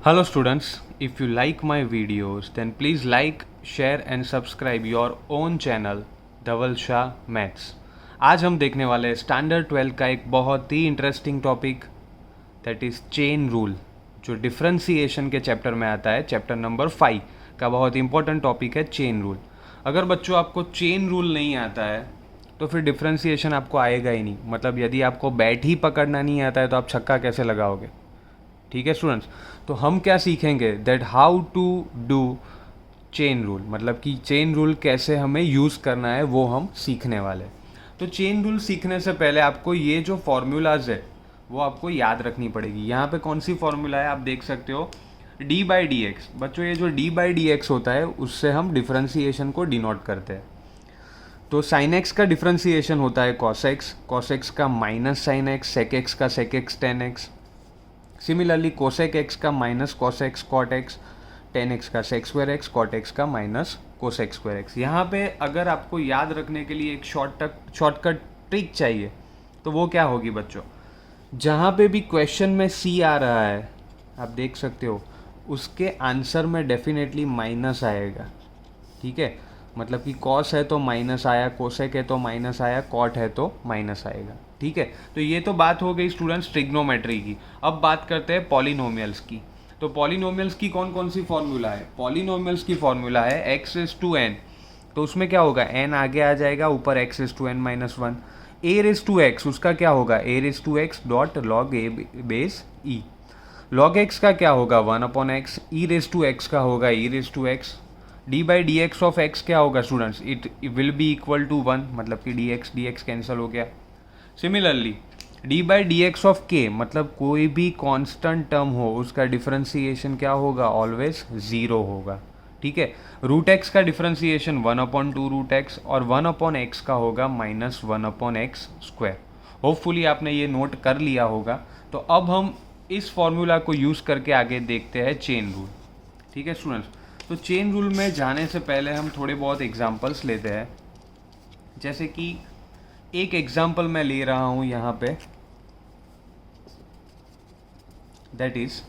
Hello students, if you like my videos then please like, share and subscribe your own channel Dhaval Shah maths. आज हम देखने वाले हैं standard 12 का एक बहुत ही interesting topic that is chain rule, जो डिफ्रेंसीशन के चैप्टर में आता है। चैप्टर नंबर 5 का बहुत इंपॉर्टेंट टॉपिक है चेन रूल। अगर बच्चों आपको चेन रूल नहीं आता है तो फिर डिफ्रेंसीशन आपको आएगा ही नहीं। मतलब यदि आपको बैट ही पकड़ना नहीं आता है तो आप छक्का कैसे लगाओगे? ठीक है स्टूडेंट्स, तो हम क्या सीखेंगे that how to do chain rule, मतलब कि चेन रूल कैसे हमें यूज़ करना है वो हम सीखने वाले। तो चेन रूल सीखने से पहले आपको ये जो फॉर्मूलाज है वो आपको याद रखनी पड़ेगी। यहाँ पे कौन सी फॉर्मूला है आप देख सकते हो, डी बाई डी एक्स। बच्चों ये जो डी बाई डी एक्स होता है उससे हम डिफ्रेंसीशन को डिनोट करते हैं। तो साइन एक्स का डिफ्रेंसीशन होता है कॉस एक्स, कॉस एक्स का minus sin x, sec x का sec x tan x. Similarly cosec x का minus cos x cot x, tan x का sec square x, cot x का minus cosec square x. यहाँ पे अगर आपको याद रखने के लिए एक शॉर्टकट ट्रिक चाहिए तो वो क्या होगी बच्चों, जहाँ पे भी क्वेश्चन में सी आ रहा है आप देख सकते हो उसके आंसर में डेफिनेटली माइनस आएगा। ठीक है, मतलब कि कॉस है तो माइनस आया, कोसेक है तो माइनस आया, कॉट है तो माइनस आएगा। ठीक है, तो ये तो बात हो गई स्टूडेंट्स ट्रिग्नोमेट्री की। अब बात करते हैं पॉलिनोमियल्स की। तो पॉलिनोमियल्स की कौन कौन सी फॉर्मूला है? पॉलिनोमियल्स की फॉर्मूला है एक्स इज टू एन। तो उसमें क्या होगा, एन आगे आ जाएगा, ऊपर x is to n minus one. A raise to x, उसका क्या होगा, a raise to x dot log a base e. Log x का क्या होगा, one upon x. E raise to x का होगा e raise to x. D by D x of x क्या होगा students, it will be equal to one, मतलब कि D X cancel हो गया। Similarly D by D x of K, मतलब कोई भी कांस्टेंट टर्म हो उसका डिफरेंशिएशन क्या होगा, ऑलवेज ज़ीरो होगा। ठीक है, रूट एक्स का differentiation one upon two root X और वन अपॉन एक्स का होगा minus one upon X square. Hopefully आपने ये नोट कर लिया होगा। तो अब हम इस फॉर्मूला को यूज़ करके आगे देखते हैं चेन रूल। ठीक है स्टूडेंट्स, तो चेन रूल में जाने से पहले हम थोड़े बहुत एग्जांपल्स लेते हैं। जैसे कि एक एग्जाम्पल मैं ले रहा हूं यहाँ पे, दैट इज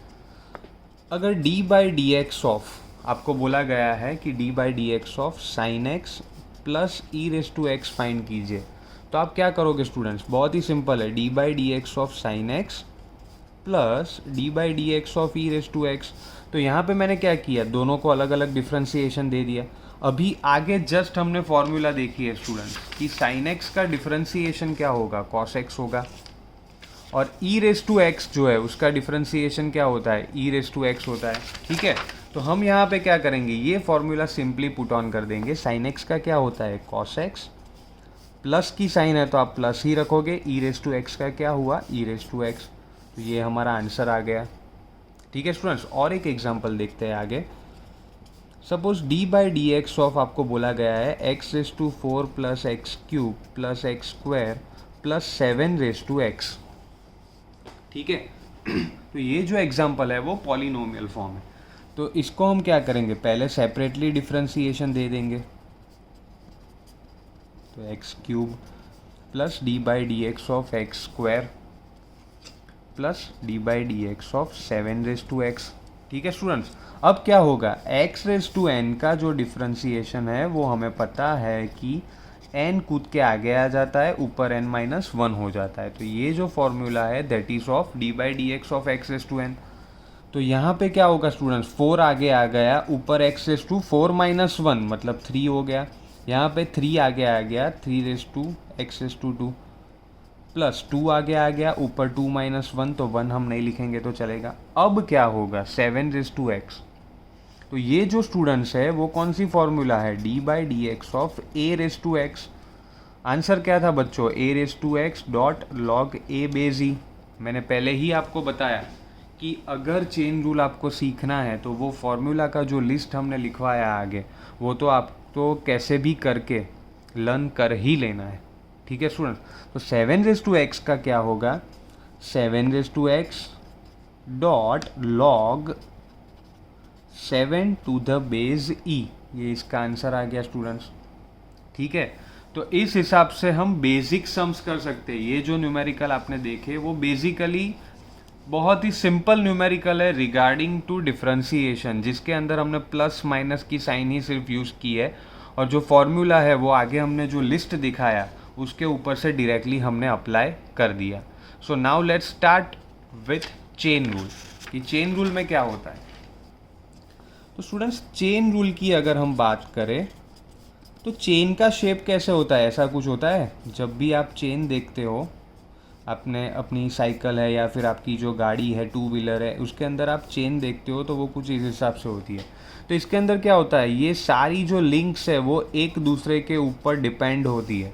अगर d by D x of, आपको बोला गया है कि d by D x of sine X plus E raise to X find कीजिए। तो आप क्या करोगे स्टूडेंट्स, बहुत ही सिंपल है, d by D x of sine X plus D by D x of E raise to X. तो यहाँ पे मैंने क्या किया, दोनों को अलग अलग डिफ्रेंसिएशन दे दिया। अभी आगे जस्ट हमने फॉर्मूला देखी है स्टूडेंट्स कि साइन एक्स का डिफ्रेंसिएशन क्या होगा, कॉस एक्स होगा, और ई रेस टू एक्स जो है उसका डिफ्रेंसिएशन क्या होता है, ई रेस टू एक्स होता है। ठीक है, तो हम यहाँ पे क्या करेंगे, ये फॉर्मूला सिंपली पुट ऑन कर देंगे। साइन एक्स का क्या होता है, कॉस एक्स, प्लस की साइन है तो आप प्लस ही रखोगे, ई रेस टू एक्स का क्या हुआ, ई रेस टू एक्स। तो ये हमारा आंसर आ गया। ठीक है स्टूडेंट्स, और एक एग्जांपल देखते हैं आगे। Suppose d by D x of आपको बोला गया है X raise to four plus X cube plus X square plus seven raise to X. ठीक है, तो ये जो एग्जांपल है वो पॉलिनोमियल फॉर्म है। तो इसको हम क्या करेंगे, पहले सेपरेटली डिफ्रेंसिएशन दे देंगे। तो X cube plus D by D x of X square plus D by D x of seven raise to X. ठीक है स्टूडेंट्स, अब क्या होगा, एक्स रेस टू एन का जो डिफ्रेंसिएशन है वो हमें पता है कि एन कूद के आगे आ जाता है, ऊपर एन माइनस वन हो जाता है। तो ये जो फॉर्मूला है that is of D by D x of X raise to N. तो यहाँ पे क्या होगा स्टूडेंट्स, फोर आगे आ गया, ऊपर X raise to four minus one मतलब थ्री हो गया। यहाँ पे थ्री आगे आ गया, three raise to X raise to two, plus two आगे आ गया, ऊपर टू माइनस वन, तो वन हम नहीं लिखेंगे तो चलेगा। अब क्या होगा, सेवन रेस टू एक्स। तो ये जो स्टूडेंट्स है वो कौन सी फॉर्मूला है, D by D x of a raise to x. Answer क्या था बच्चों, a raise to x dot log a base e. मैंने पहले ही आपको बताया कि अगर चेन रूल आपको सीखना है तो वो फॉर्मूला का जो लिस्ट हमने लिखवाया आगे वो तो आप तो कैसे भी करके लर्न कर ही लेना है। ठीक है स्टूडेंट्स, तो सेवन रेस टू एक्स का क्या होगा, seven raise to x dot log seven to the base e. ये इसका आंसर आ गया स्टूडेंट्स। ठीक है, तो इस हिसाब से हम बेसिक सम्स कर सकते हैं। ये जो न्यूमेरिकल आपने देखे वो बेसिकली बहुत ही सिंपल न्यूमेरिकल है रिगार्डिंग टू डिफरेंशिएशन, जिसके अंदर हमने प्लस माइनस की साइन ही सिर्फ यूज़ की है, और जो फॉर्मूला है वो आगे हमने जो लिस्ट दिखाया उसके ऊपर से डायरेक्टली हमने अप्लाई कर दिया। So now let's start with chain rule, कि चेन रूल में क्या होता है। तो स्टूडेंट्स, चेन रूल की अगर हम बात करें तो चेन का शेप कैसे होता है, ऐसा कुछ होता है। जब भी आप चेन देखते हो, आपने अपनी साइकिल है या फिर आपकी जो गाड़ी है, टू व्हीलर है, उसके अंदर आप चेन देखते हो तो वो कुछ इस हिसाब से होती है। तो इसके अंदर क्या होता है, ये सारी जो लिंक्स है वो एक दूसरे के ऊपर डिपेंड होती है।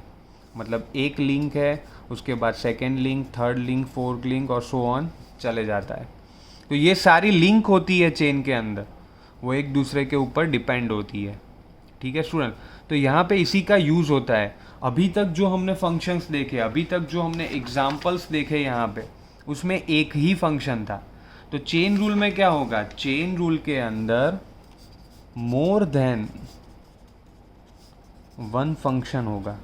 मतलब एक लिंक है, उसके बाद second link, third link, fourth link और सो ऑन चले जाता है। तो ये सारी लिंक होती है चेन के अंदर, वो एक दूसरे के ऊपर डिपेंड होती है। ठीक है स्टूडेंट, तो यहाँ पे इसी का यूज़ होता है। अभी तक जो हमने फंक्शंस देखे, अभी तक जो हमने एग्जाम्पल्स देखे यहाँ पे, उसमें एक ही फंक्शन था। तो चेन रूल में क्या होगा, चेन रूल के अंदर मोर देन वन फंक्शन होगा।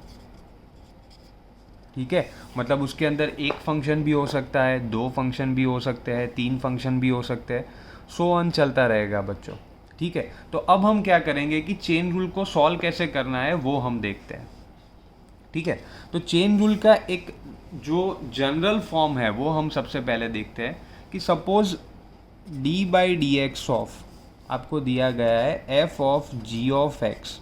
ठीक है, मतलब उसके अंदर एक फंक्शन भी हो सकता है, दो फंक्शन भी हो सकते हैं, तीन फंक्शन भी हो सकते हैं, सो ऑन चलता रहेगा बच्चों। ठीक है, तो अब हम क्या करेंगे कि चेन रूल को सॉल्व कैसे करना है वो हम देखते हैं। ठीक है, तो चेन रूल का एक जो जनरल फॉर्म है वो हम सबसे पहले देखते हैं कि suppose D by D x of आपको दिया गया है F of G of X.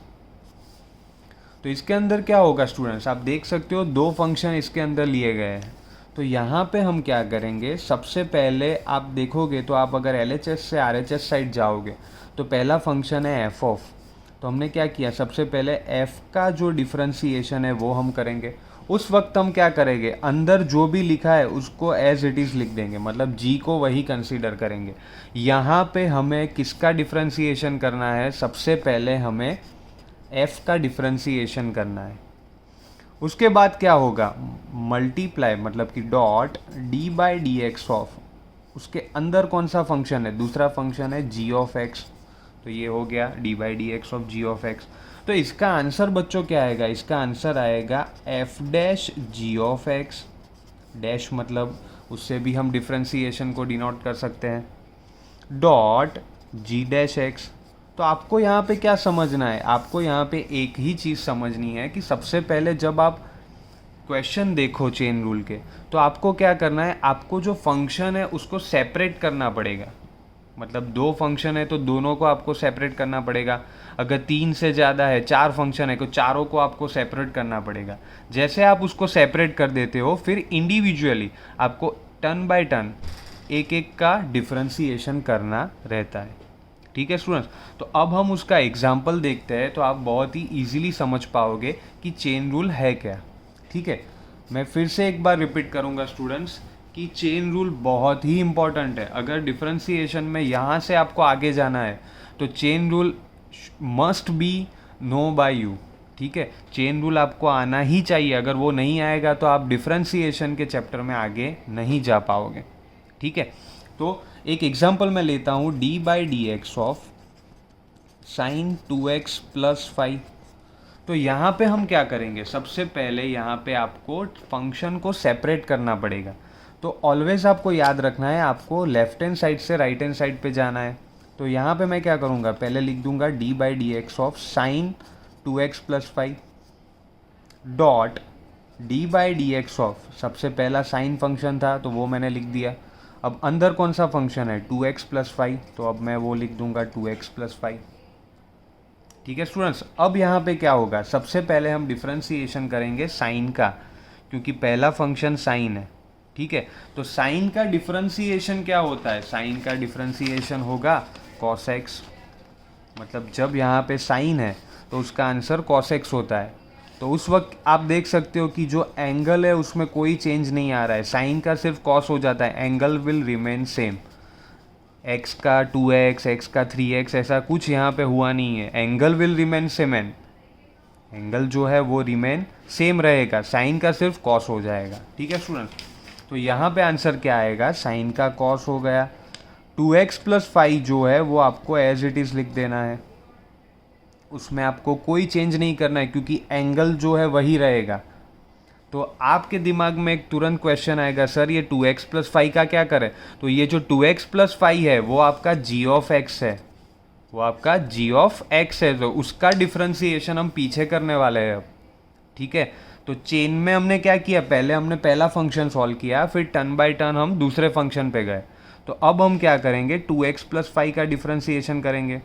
तो इसके अंदर क्या होगा स्टूडेंट्स, आप देख सकते हो दो फंक्शन इसके अंदर लिए गए हैं। तो यहाँ पे हम क्या करेंगे, सबसे पहले आप देखोगे तो आप अगर LHS से RHS साइड जाओगे तो पहला फंक्शन है एफ ऑफ। तो हमने क्या किया, सबसे पहले एफ का जो डिफरेंशिएशन है वो हम करेंगे। उस वक्त हम क्या करेंगे, अंदर जो भी लिखा है उसको एज इट इज़ लिख देंगे, मतलब जी को वही कंसीडर करेंगे। यहाँ पे हमें किसका डिफरेंशिएशन करना है, सबसे पहले हमें एफ का डिफरेंशिएशन करना है। उसके बाद क्या होगा, मल्टीप्लाई मतलब कि dot D by D x of, उसके अंदर कौन सा फंक्शन है, दूसरा फंक्शन है जी ऑफ एक्स। तो ये हो गया D by D x of G of X. तो इसका आंसर बच्चों क्या आएगा, इसका आंसर आएगा F dash G of X, dash मतलब उससे भी हम डिफरेंशिएशन को डिनोट कर सकते हैं, डॉट जी डैश एक्स। तो आपको यहाँ पे क्या समझना है, आपको यहाँ पे एक ही चीज़ समझनी है कि सबसे पहले जब आप क्वेश्चन देखो चेन रूल के, तो आपको क्या करना है, आपको जो फंक्शन है उसको सेपरेट करना पड़ेगा। मतलब दो फंक्शन है तो दोनों को आपको सेपरेट करना पड़ेगा। अगर तीन से ज़्यादा है, चार फंक्शन है तो चारों को आपको सेपरेट करना पड़ेगा। जैसे आप उसको सेपरेट कर देते हो, फिर इंडिविजुअली आपको टर्न बाय टर्न एक एक का डिफरेंशिएशन करना रहता है। ठीक है स्टूडेंट्स, तो अब हम उसका एग्जाम्पल देखते हैं, तो आप बहुत ही ईजिली समझ पाओगे कि चेन रूल है क्या। ठीक है, मैं फिर से एक बार रिपीट करूंगा स्टूडेंट्स कि चेन रूल बहुत ही इंपॉर्टेंट है। अगर डिफरेंशिएशन में यहाँ से आपको आगे जाना है तो chain rule must be know by you. ठीक है, चेन रूल आपको आना ही चाहिए, अगर वो नहीं आएगा तो आप डिफरेंशिएशन के चैप्टर में आगे नहीं जा पाओगे। ठीक है, तो एक एग्जांपल मैं लेता हूँ, D by D x of sine 2x plus 5। तो यहाँ पे हम क्या करेंगे, सबसे पहले यहाँ पे आपको फंक्शन को सेपरेट करना पड़ेगा। तो ऑलवेज आपको याद रखना है, आपको लेफ्ट हैंड साइड से राइट हैंड साइड पे जाना है। तो यहाँ पे मैं क्या करूँगा, पहले लिख दूंगा D by D x of sine 2x plus 5 dot D by D x of, सबसे पहला साइन फंक्शन था तो वो मैंने लिख दिया। अब अंदर कौन सा फंक्शन है, 2x प्लस 5, तो अब मैं वो लिख दूंगा 2x प्लस 5। ठीक है स्टूडेंट्स, अब यहाँ पे क्या होगा, सबसे पहले हम डिफरेंशिएशन करेंगे साइन का, क्योंकि पहला फंक्शन साइन है। ठीक है, तो साइन का डिफरेंशिएशन क्या होता है, साइन का डिफरेंशिएशन होगा cos x। मतलब जब यहाँ पे साइन है तो उसका आंसर cos x होता है। तो उस वक्त आप देख सकते हो कि जो एंगल है उसमें कोई चेंज नहीं आ रहा है, साइन का सिर्फ cos हो जाता है, angle will remain same. x का 2x, x का 3x ऐसा कुछ यहाँ पे हुआ नहीं है, angle will remain same, angle जो है वो रिमेन सेम रहेगा, साइन का सिर्फ cos हो जाएगा। ठीक है स्टूडेंट, तो यहाँ पे आंसर क्या आएगा, साइन का cos हो गया। 2x प्लस 5 जो है वो आपको एज इट इज़ लिख देना है, उसमें आपको कोई चेंज नहीं करना है क्योंकि एंगल जो है वही रहेगा। तो आपके दिमाग में एक तुरंत क्वेश्चन आएगा, सर ये 2x+5 का क्या करें? तो ये जो 2x+5 है वो आपका g ऑफ x है, वो आपका g ऑफ x है, तो उसका डिफ्रेंसिएशन हम पीछे करने वाले हैं अब। ठीक है, तो चेन में हमने क्या किया, पहले हमने पहला फंक्शन सॉल्व किया, फिर टर्न बाय टर्न हम दूसरे फंक्शन पे गए। तो अब हम क्या करेंगे, 2x+5 का डिफ्रेंसिएशन करेंगे।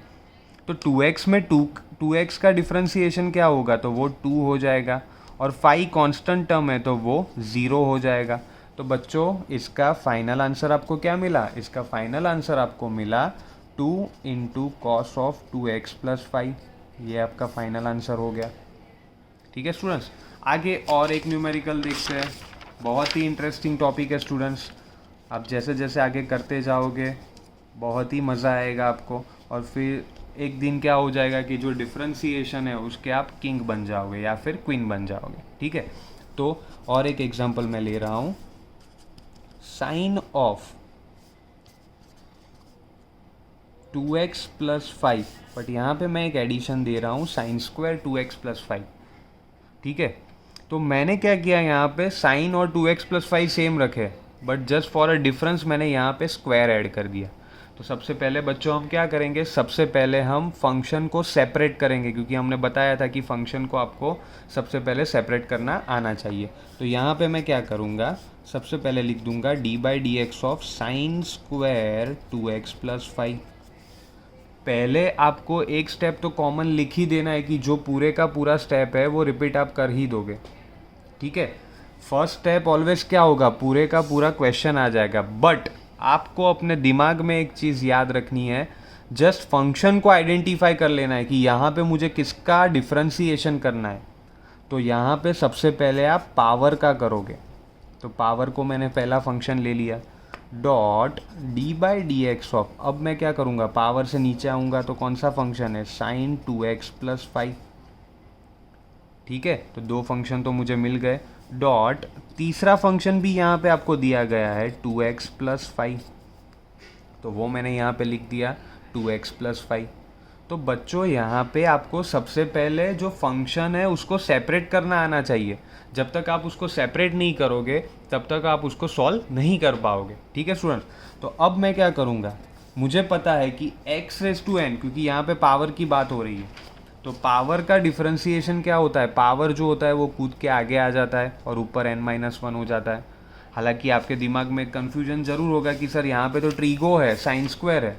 तो 2x में 2x का डिफ्रेंसिएशन क्या होगा, तो वो 2 हो जाएगा, और 5 कांस्टेंट टर्म है तो वो 0 हो जाएगा। तो बच्चों इसका फाइनल आंसर आपको क्या मिला, इसका फाइनल आंसर आपको मिला 2 इंटू कॉस ऑफ 2x+5। ये आपका फाइनल आंसर हो गया। ठीक है स्टूडेंट्स, आगे और एक न्यूमेरिकल देखते हैं। बहुत ही इंटरेस्टिंग टॉपिक है स्टूडेंट्स, आप जैसे जैसे आगे करते जाओगे बहुत ही मज़ा आएगा आपको, और फिर एक दिन क्या हो जाएगा कि जो डिफ्रेंसिएशन है उसके आप किंग बन जाओगे या फिर क्वीन बन जाओगे। ठीक है, तो और एक एग्जांपल मैं ले रहा हूँ, साइन ऑफ 2x+5, बट यहाँ पे मैं एक एडिशन दे रहा हूँ साइन स्क्वायर 2x+5। ठीक है, तो मैंने क्या किया, यहाँ पे साइन और 2x+5 सेम रखे, but just for a difference मैंने यहाँ पे स्क्वायर ऐड कर दिया। तो सबसे पहले बच्चों हम क्या करेंगे, सबसे पहले हम फंक्शन को सेपरेट करेंगे, क्योंकि हमने बताया था कि फंक्शन को आपको सबसे पहले सेपरेट करना आना चाहिए। तो यहाँ पे मैं क्या करूँगा, सबसे पहले लिख दूंगा d/dx of sine square 2x+5। पहले आपको एक स्टेप तो कॉमन लिख ही देना है कि जो पूरे का पूरा स्टेप है वो रिपीट आप कर ही दोगे। ठीक है, फर्स्ट स्टेप ऑलवेज क्या होगा, पूरे का पूरा क्वेश्चन आ जाएगा, बट आपको अपने दिमाग में एक चीज़ याद रखनी है, जस्ट फंक्शन को आइडेंटिफाई कर लेना है कि यहाँ पे मुझे किसका डिफ्रेंसिएशन करना है। तो यहाँ पे सबसे पहले आप पावर का करोगे, तो पावर को मैंने पहला फंक्शन ले लिया, डॉट d/dx ऑफ, अब मैं क्या करूँगा, पावर से नीचे आऊँगा तो कौन सा फंक्शन है, साइन 2x+5। ठीक है, तो दो फंक्शन तो मुझे मिल गए, डॉट तीसरा फंक्शन भी यहाँ पे आपको दिया गया है 2x+5, तो वो मैंने यहाँ पे लिख दिया 2x+5। तो बच्चों यहाँ पे आपको सबसे पहले जो फंक्शन है उसको सेपरेट करना आना चाहिए। जब तक आप उसको सेपरेट नहीं करोगे तब तक आप उसको सॉल्व नहीं कर पाओगे। ठीक है स्टूडेंट्स, तो अब मैं क्या करूँगा, मुझे पता है कि x⁻n, क्योंकि यहाँ पे पावर की बात हो रही है, तो पावर का डिफरेंशिएशन क्या होता है, पावर जो होता है वो कूद के आगे आ जाता है और ऊपर n-1 हो जाता है। हालांकि आपके दिमाग में कन्फ्यूजन ज़रूर होगा कि सर यहाँ पे तो ट्रीगो है, साइन स्क्वायर है,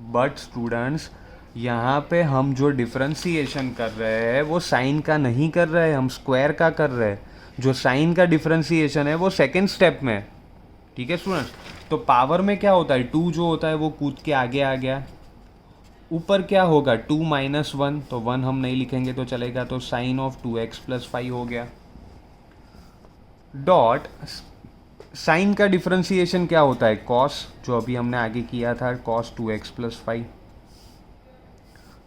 बट स्टूडेंट्स यहाँ पे हम जो डिफरेंशिएशन कर रहे हैं वो साइन का नहीं कर रहे हैं, हम स्क्वायर का कर रहे हैं। जो साइन का डिफरेंशिएशन है वो सेकेंड स्टेप में है। ठीक है स्टूडेंट्स, तो पावर में क्या होता है, 2 जो होता है वो कूद के आगे आ गया, ऊपर क्या होगा 2 - 1, तो 1 हम नहीं लिखेंगे तो चलेगा, तो साइन ऑफ 2x+5 हो गया, डॉट साइन का डिफरेंशिएशन क्या होता है, कॉस, जो अभी हमने आगे किया था कॉस 2x+5,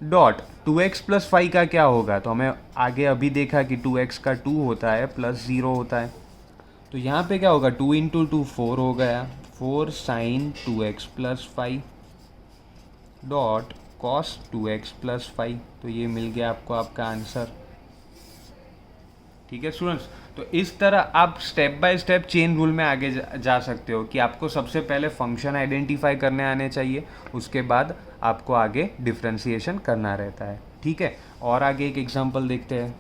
डॉट 2x+5 का क्या होगा, तो हमें आगे अभी देखा कि 2x का 2 होता है प्लस 0 होता है, तो यहाँ पे क्या होगा 2 × 2 4 हो गया, 4 sign 2x+5 dot cos 2x+5, तो ये मिल गया आपको आपका आंसर। ठीक है स्टूडेंट्स, तो इस तरह आप step by step chain rule में आगे जा सकते हो कि आपको सबसे पहले फंक्शन आइडेंटिफाई करने आने चाहिए, उसके बाद आपको आगे डिफरेंशिएशन करना रहता है। ठीक है, और आगे एक एग्जांपल देखते हैं।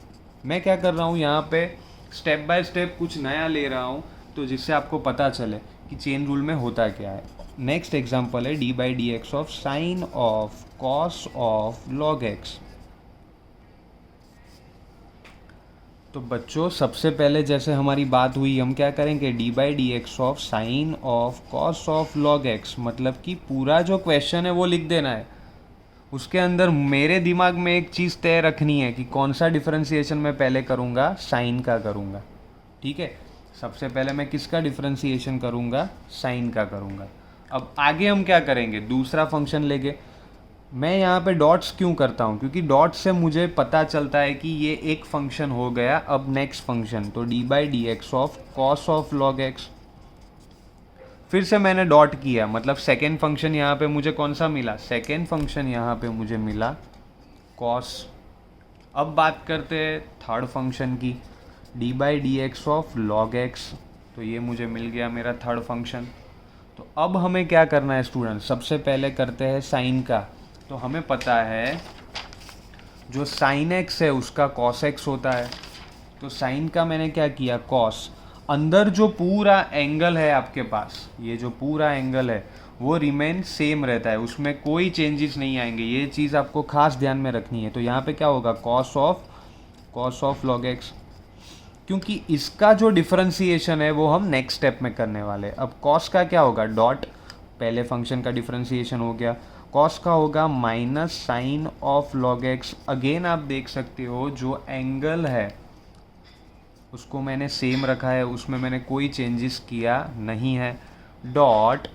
मैं क्या कर रहा हूँ यहाँ पे स्टेप बाय स्टेप कुछ नया ले रहा हूँ, तो जिससे आपको पता चले कि चेन रूल में होता क्या है। नेक्स्ट एग्जांपल है d/dx of sine of cos of log x। तो बच्चों सबसे पहले जैसे हमारी बात हुई, हम क्या करेंगे d/dx of sine of cos of log x, मतलब कि पूरा जो क्वेश्चन है वो लिख देना है। उसके अंदर मेरे दिमाग में एक चीज़ तय रखनी है कि कौन सा डिफरेंशिएशन मैं पहले करूँगा, साइन का करूँगा। ठीक है, सबसे पहले मैं किसका डिफरेंशिएशन करूँगा, साइन का करूँगा। अब आगे हम क्या करेंगे, दूसरा फंक्शन लेंगे। मैं यहाँ पे डॉट्स क्यों करता हूँ, क्योंकि डॉट्स से मुझे पता चलता है कि ये एक फंक्शन हो गया, अब नेक्स्ट फंक्शन, तो d/dx of cos of log x, फिर से मैंने डॉट किया, मतलब सेकेंड फंक्शन यहाँ पे मुझे कौन सा मिला, सेकेंड फंक्शन यहाँ पे मुझे मिला कॉस। अब बात करते हैं थर्ड फंक्शन की, D by D x of log x, तो ये मुझे मिल गया मेरा थर्ड फंक्शन। तो अब हमें क्या करना है स्टूडेंट, सबसे पहले करते हैं साइन का। तो हमें पता है जो साइन एक्स है उसका कॉस एक्स होता है, तो साइन का मैंने क्या किया, कॉस। अंदर जो पूरा एंगल है आपके पास, ये जो पूरा एंगल है वो रिमेन सेम रहता है, उसमें कोई चेंजेस नहीं आएंगे, ये चीज़ आपको खास ध्यान में रखनी है। तो यहाँ पे क्या होगा, कॉस ऑफ लॉग एक्स, क्योंकि इसका जो डिफरेंशिएशन है वो हम नेक्स्ट स्टेप में करने वाले। अब कॉस का क्या होगा, डॉट, पहले फंक्शन का डिफरेंशिएशन हो गया, कॉस का होगा minus sine of log X. Again आप देख सकते हो जो एंगल है उसको मैंने सेम रखा है, उसमें मैंने कोई चेंजेस किया नहीं है, डॉट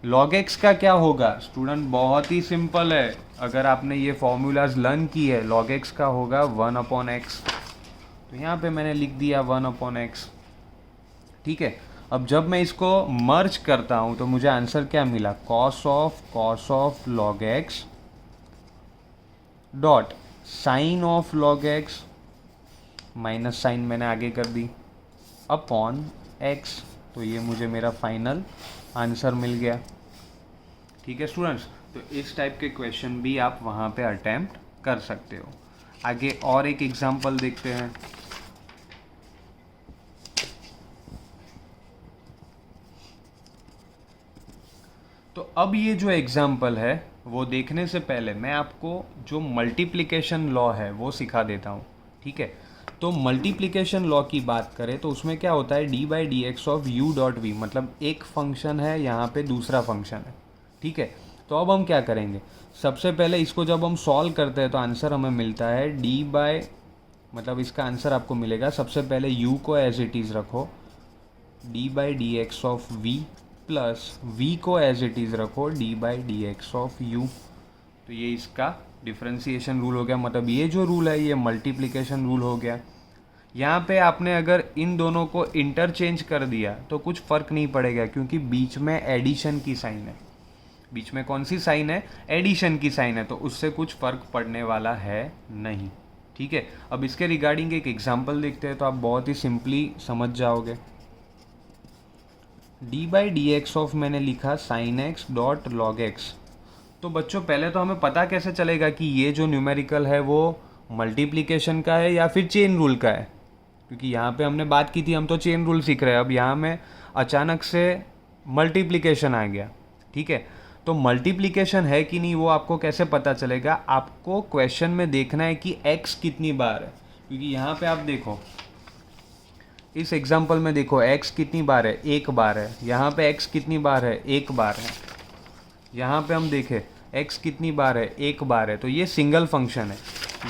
लॉग एक्स का क्या होगा स्टूडेंट, बहुत ही सिंपल है, अगर आपने ये फॉर्मूलाज लर्न की है, लॉग एक्स का होगा 1/x। तो यहाँ पे मैंने लिख दिया 1/x, ठीक है। अब जब मैं इसको मर्ज करता हूँ तो मुझे आंसर क्या मिला, cos of log X dot sine of log X, minus sine मैंने आगे कर दी, अपॉन एक्स। तो ये मुझे मेरा फाइनल आंसर मिल गया, ठीक है स्टूडेंट्स। तो इस टाइप के क्वेश्चन भी आप वहाँ पे अटेम्प्ट कर सकते हो। आगे और एक एग्जांपल देखते हैं। तो अब ये जो एग्जांपल है वो देखने से पहले मैं आपको जो मल्टीप्लिकेशन लॉ है वो सिखा देता हूँ, ठीक है। तो मल्टीप्लिकेशन लॉ की बात करें तो उसमें क्या होता है, D by D x of U dot V, मतलब एक फंक्शन है, यहाँ पे दूसरा फंक्शन है, ठीक है। तो अब हम क्या करेंगे, सबसे पहले इसको जब हम सॉल्व करते हैं तो आंसर हमें मिलता है डी बाई, मतलब इसका आंसर आपको मिलेगा, सबसे पहले u को एज इट इज़ रखो, D by D x of v plus v को एज इट इज़ रखो, D by D x of u। तो ये इसका डिफरेंशिएशन रूल हो गया, मतलब ये जो रूल है ये मल्टीप्लिकेशन रूल हो गया। यहाँ पे आपने अगर इन दोनों को इंटरचेंज कर दिया तो कुछ फ़र्क नहीं पड़ेगा, क्योंकि बीच में एडिशन की साइन है, बीच में कौन सी साइन है, एडिशन की साइन है, तो उससे कुछ फ़र्क पड़ने वाला है नहीं, ठीक है। अब इसके रिगार्डिंग एक एग्जांपल देखते हैं तो आप बहुत ही सिंपली समझ जाओगे। D by D x of मैंने लिखा sine x dot log x. तो बच्चों पहले तो हमें पता कैसे चलेगा कि ये जो न्यूमेरिकल है वो मल्टीप्लिकेशन का है या फिर चेन रूल का है, क्योंकि यहाँ पे हमने बात की थी, हम तो चेन रूल सीख रहे हैं, अब यहाँ में अचानक से मल्टीप्लिकेशन आ गया, ठीक है। तो मल्टीप्लिकेशन है कि नहीं वो आपको कैसे पता चलेगा, आपको क्वेश्चन में देखना है कि x कितनी बार है, क्योंकि यहाँ पे आप देखो इस एग्जांपल में देखो x कितनी बार है, एक बार है, यहाँ पे x कितनी बार है, एक बार है, यहाँ पे हम देखें x कितनी बार है, एक बार है, तो ये सिंगल फंक्शन है,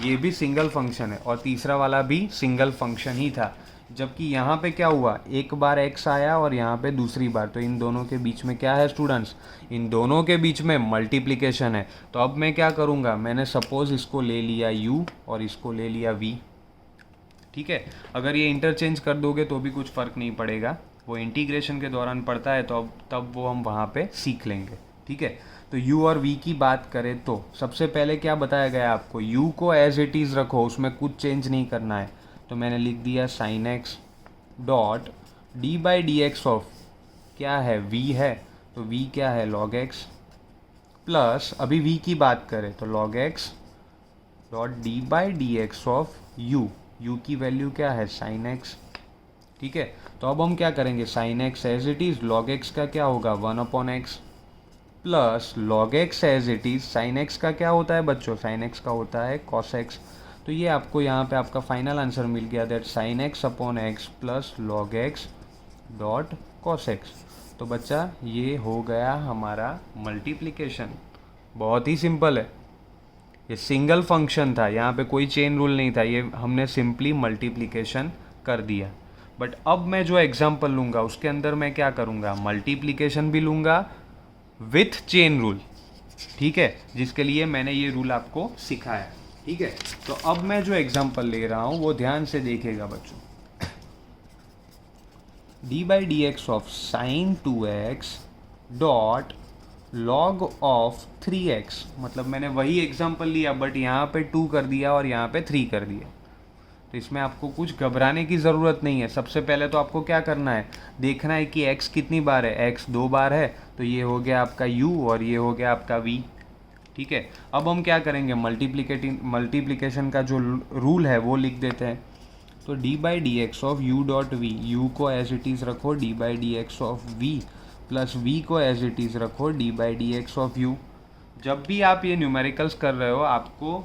ये भी सिंगल फंक्शन है और तीसरा वाला भी सिंगल फंक्शन ही था। जबकि यहाँ पे क्या हुआ, एक बार x आया और यहाँ पे दूसरी बार, तो इन दोनों के बीच में क्या है स्टूडेंट्स, इन दोनों के बीच में मल्टीप्लिकेशन है। तो अब मैं क्या करूँगा, मैंने सपोज़ इसको ले लिया u और इसको ले लिया v, ठीक है। अगर ये इंटरचेंज कर दोगे तो भी कुछ फ़र्क नहीं पड़ेगा, वो इंटीग्रेशन के दौरान पड़ता है, तो अब तब वो हम वहाँ पे सीख लेंगे, ठीक है। तो u और v की बात करें तो सबसे पहले क्या बताया गया आपको, u को एज इट इज़ रखो, उसमें कुछ चेंज नहीं करना है, तो मैंने लिख दिया sine x dot D by D x of क्या है, v है, तो v क्या है, लॉग एक्स, प्लस अभी v की बात करें तो log X dot D by D x of u की वैल्यू क्या है, साइन एक्स, ठीक है। तो अब हम क्या करेंगे, sine X as it is, log x का क्या होगा 1/x, plus log X as it is, sine X का क्या होता है बच्चों, साइन एक्स का होता है कॉस एक्स। तो ये आपको यहाँ पे आपका फाइनल आंसर मिल गया, that sine x upon x plus log X dot cos x. तो बच्चा ये हो गया हमारा मल्टीप्लिकेशन, बहुत ही सिंपल है, ये सिंगल फंक्शन था, यहाँ पे कोई चेन रूल नहीं था, ये हमने सिंपली मल्टीप्लिकेशन कर दिया। बट अब मैं जो एग्जांपल लूँगा उसके अंदर मैं क्या करूँगा, मल्टीप्लिकेशन भी लूँगा विथ चेन रूल, ठीक है, जिसके लिए मैंने ये रूल आपको सिखाया, ठीक है। तो अब मैं जो एग्जांपल ले रहा हूँ वो ध्यान से देखिएगा बच्चों, D by D x of sine 2x dot log of 3x, मतलब मैंने वही एग्जांपल लिया बट यहाँ पे 2 कर दिया और यहाँ पे 3 कर दिया। तो इसमें आपको कुछ घबराने की ज़रूरत नहीं है। सबसे पहले तो आपको क्या करना है, देखना है कि x कितनी बार है। x 2 बार है, तो ये हो गया आपका u और ये हो गया आपका v। ठीक है, अब हम क्या करेंगे, मल्टीप्लिकेशन का जो रूल है वो लिख देते हैं। तो D by D x of U dot V, U को एज इट इज़ रखो D by D x of V, plus V को एज इट इज़ रखो D by D x of U. जब भी आप ये न्यूमेरिकल्स कर रहे हो, आपको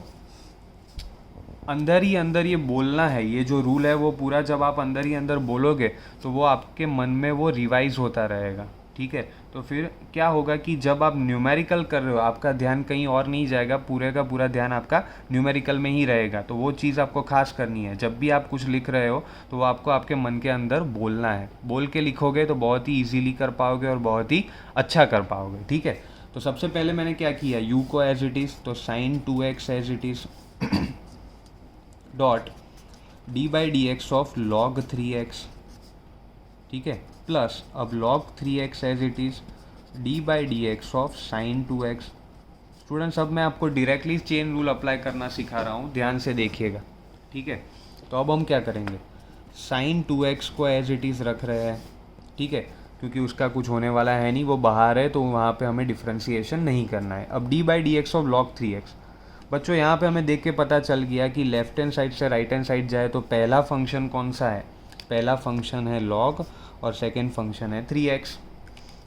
अंदर ही अंदर ये बोलना है। ये जो रूल है वो पूरा जब आप अंदर ही अंदर बोलोगे तो वो आपके मन में वो रिवाइज होता रहेगा। ठीक है, तो फिर क्या होगा कि जब आप न्यूमेरिकल कर रहे हो आपका ध्यान कहीं और नहीं जाएगा, पूरे का पूरा ध्यान आपका न्यूमेरिकल में ही रहेगा। तो वो चीज़ आपको खास करनी है। जब भी आप कुछ लिख रहे हो तो वो आपको आपके मन के अंदर बोलना है। बोल के लिखोगे तो बहुत ही ईजीली कर पाओगे और बहुत ही अच्छा कर पाओगे। ठीक है, तो सबसे पहले मैंने क्या किया, u को एज इट इज़, तो sine 2x as it is dot D by D x of log 3x। ठीक है, प्लस अब log 3x as it is D by D x of sine 2x। Students, अब मैं आपको directly chain rule apply करना सिखा रहा हूँ, ध्यान से देखिएगा। ठीक है, तो अब हम क्या करेंगे, साइन 2x को एज इट इज़ रख रहे हैं। ठीक है, क्योंकि उसका कुछ होने वाला है नहीं, वो बाहर है, तो वहाँ पे हमें डिफ्रेंशिएशन नहीं करना है। अब D by D x of log 3x। बच्चों, यहाँ पे हमें देख के पता चल गया कि लेफ्ट हैंड साइड से राइट हैंड साइड जाए तो पहला फंक्शन कौन सा है, पहला फंक्शन है log और सेकेंड फंक्शन है 3x।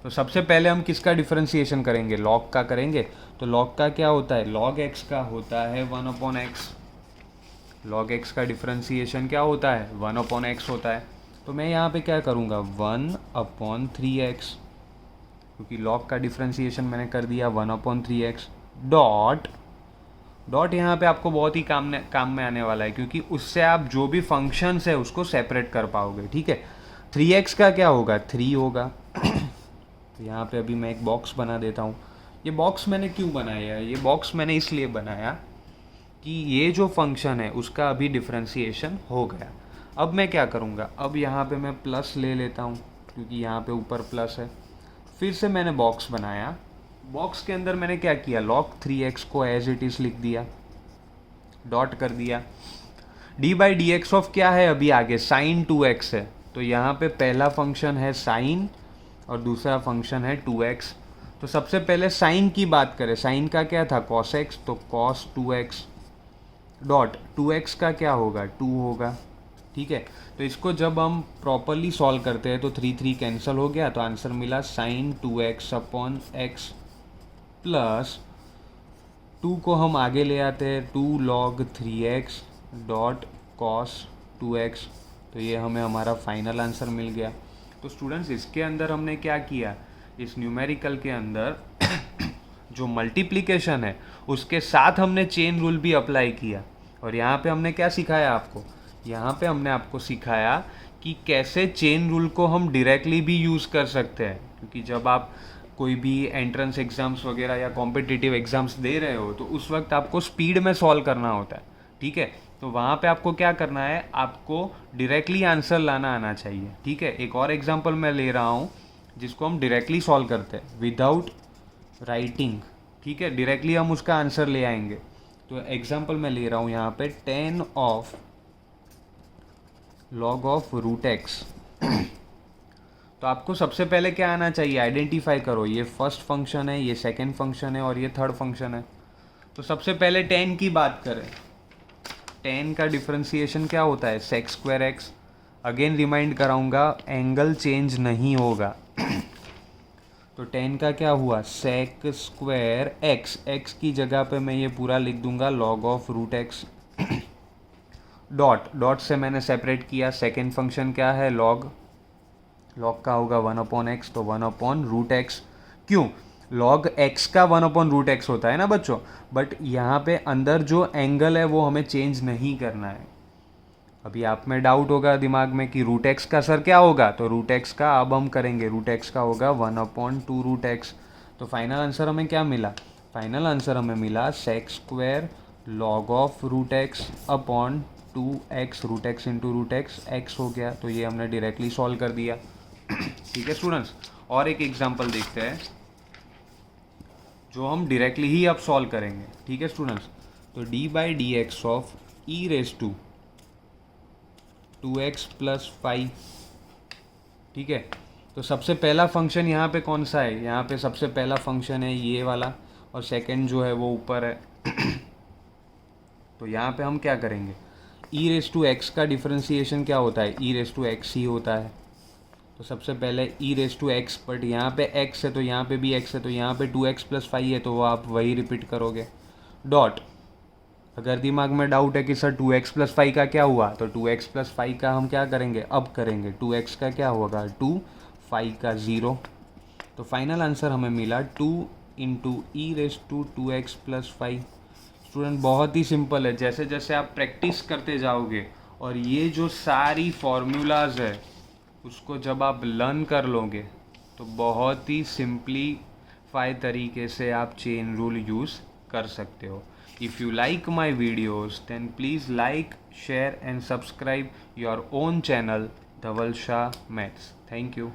तो सबसे पहले हम किसका डिफरेंशिएशन करेंगे, log का करेंगे। तो log का क्या होता है, log x का होता है 1/x। log x का डिफरेंशिएशन क्या होता है, 1/x होता है। तो मैं यहाँ पे क्या करूँगा, 1/3x, क्योंकि log का डिफरेंशिएशन मैंने कर दिया 1/3x। डॉट यहाँ पे आपको बहुत ही काम में आने वाला है, क्योंकि उससे आप जो भी फंक्शंस है उसको सेपरेट कर पाओगे। ठीक है, 3x का क्या होगा, 3 होगा। तो यहाँ पे अभी मैं एक बॉक्स बना देता हूँ। ये बॉक्स मैंने क्यों बनाया है, ये बॉक्स मैंने इसलिए बनाया कि ये जो फंक्शन है उसका अभी डिफरेंशिएशन हो गया। अब मैं क्या करूँगा, अब यहाँ पे मैं प्लस ले लेता हूँ, क्योंकि यहाँ पे ऊपर प्लस है। फिर से मैंने बॉक्स बनाया, बॉक्स के अंदर मैंने क्या किया, log 3x को एज इट इज़ लिख दिया, डॉट कर दिया। D by D x of क्या है अभी आगे, साइन 2x है। तो यहाँ पे पहला फंक्शन है साइन और दूसरा फंक्शन है 2x। तो सबसे पहले साइन की बात करें, साइन का क्या था, cos x, तो cos 2x डॉट 2x का क्या होगा, 2 होगा। ठीक है, तो इसको जब हम प्रॉपरली सॉल्व करते हैं तो 3 कैंसिल हो गया, तो आंसर मिला sign 2x upon x plus 2 को हम आगे ले आते हैं, 2 log 3x dot cos 2x। तो ये हमें हमारा फाइनल आंसर मिल गया। तो स्टूडेंट्स, इसके अंदर हमने क्या किया, इस न्यूमेरिकल के अंदर जो मल्टीप्लिकेशन है उसके साथ हमने चेन रूल भी अप्लाई किया। और यहाँ पे हमने क्या सिखाया आपको, यहाँ पे हमने आपको सिखाया कि कैसे चेन रूल को हम डायरेक्टली भी यूज़ कर सकते हैं। क्योंकि जब आप कोई भी एंट्रेंस एग्ज़ाम्स वगैरह या कॉम्पिटिटिव एग्ज़ाम्स दे रहे हो तो उस वक्त आपको स्पीड में सॉल्व करना होता है। ठीक है, तो वहाँ पे आपको क्या करना है, आपको डायरेक्टली आंसर लाना आना चाहिए। ठीक है, एक और एग्जांपल मैं ले रहा हूँ जिसको हम डायरेक्टली सॉल्व करते हैं विदाउट राइटिंग। ठीक है, डायरेक्टली हम उसका आंसर ले आएंगे। तो एग्जांपल मैं ले रहा हूँ यहाँ पे 10 of log of root X. तो आपको सबसे पहले क्या आना चाहिए, आइडेंटिफाई करो ये फर्स्ट फंक्शन है, ये सेकंड फंक्शन है और ये थर्ड फंक्शन है। तो सबसे पहले 10 की बात करें, 10 का डिफरेंशिएशन क्या होता है, sec square x. Again remind कराऊंगा, एंगल चेंज नहीं होगा। तो 10 का क्या हुआ, sec स्क्वायर एक्स। एक्स की जगह पे मैं ये पूरा लिख दूंगा log of root X. Dot से मैंने सेपरेट किया, सेकेंड फंक्शन क्या है, log का होगा 1/x, तो 1/√x। क्यों, log x का 1/√x होता है ना बच्चों, बट यहाँ पे अंदर जो एंगल है वो हमें चेंज नहीं करना है। अभी आप में डाउट होगा दिमाग में कि √x का सर क्या होगा, तो √x का अब हम करेंगे, √x का होगा 1/2√x। तो फाइनल आंसर हमें क्या मिला, फाइनल आंसर हमें मिला sec square log of root X upon 2x, √x into √x, x हो गया। तो ये हमने डायरेक्टली सॉल्व कर दिया। ठीक है स्टूडेंट्स, और एक एग्जांपल देखते हैं जो हम डायरेक्टली ही अब सॉल्व करेंगे। ठीक है स्टूडेंट्स, तो D by D x of E raise to 2x plus 5। ठीक है, तो सबसे पहला फंक्शन यहाँ पे कौन सा है? यहाँ पे सबसे पहला फंक्शन है ये वाला, और सेकंड जो है वो ऊपर है। तो यहाँ पे हम क्या करेंगे, ई रेस टू एक्स का डिफ्रेंसीशन क्या होता है? ई रेस टू एक्स ही होता है। तो सबसे पहले ई रेस टू एक्स, बट यहाँ पे एक्स है तो यहाँ पे भी एक्स है, तो यहाँ पे 2x प्लस 5 है, तो वो आप वही रिपीट करोगे। डॉट, अगर दिमाग में डाउट है कि सर 2x प्लस 5 का क्या हुआ, तो 2x प्लस 5 का हम क्या करेंगे, अब करेंगे। 2x का क्या होगा 2, 5 का 0। तो फाइनल आंसर हमें मिला 2 into E raise to 2x plus 5। Student बहुत ही सिंपल है, जैसे जैसे आप प्रैक्टिस करते जाओगे और ये जो सारी फॉर्मूलाज है उसको जब आप लर्न कर लोगे तो बहुत ही सिंपलीफाई तरीके से आप चेन रूल यूज़ कर सकते हो। If you like my videos then please like, share and subscribe your own channel Dhaval Shah maths. Thank you.